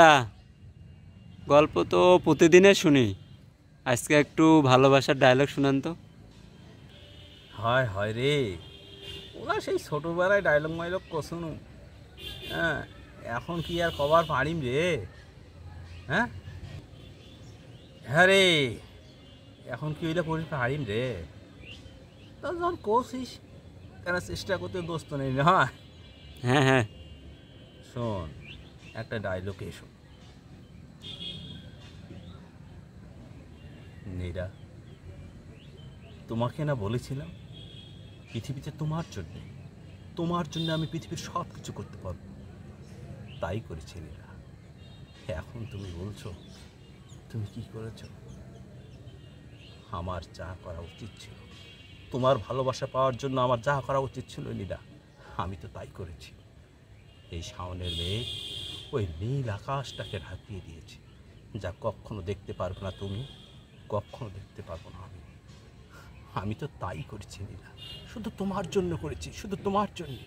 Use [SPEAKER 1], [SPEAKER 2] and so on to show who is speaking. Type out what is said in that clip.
[SPEAKER 1] তা গল্প তো প্রতিদিনের শুনি, আজকে একটু ভালোবাসার ডায়লগ শুনান তো।
[SPEAKER 2] হয় হয় রে, ওরা সেই ছোটোবেলায় ডায়লগ মাইলগ কশুনু। হ্যাঁ, এখন কি আর কবার পারিম রে? হ্যাঁ হ্যাঁ রে, এখন কি ওইটা করি পারিম রে? তো যখন করছিস কেন, চেষ্টা করতে দোস্ত নেই না।
[SPEAKER 1] হ্যাঁ হ্যাঁ,
[SPEAKER 2] শোন, একটা ডায়লগ এসো। নীরা, তোমাকে না বলেছিলাম পৃথিবীতে তোমার জন্য আমি পৃথিবীর সব কিছু করতে পারবো, তাই করেছি নীরা। এখন তুমি বলছো তুমি কি করেছো? আমার যা করা উচিত ছিল, তোমার ভালোবাসা পাওয়ার জন্য আমার যা করা উচিত ছিল নীরা, আমি তো তাই করেছি। এই শাওনের মেয়ে ওই নীল আকাশটাকে ঢাকিয়ে দিয়েছি, যা কখনো দেখতে পারবো না তুমি, কখনো দেখতে পারবো না আমি। আমি তো তাই করেছি নীরা, শুধু তোমার জন্য করেছি, শুধু তোমার জন্য।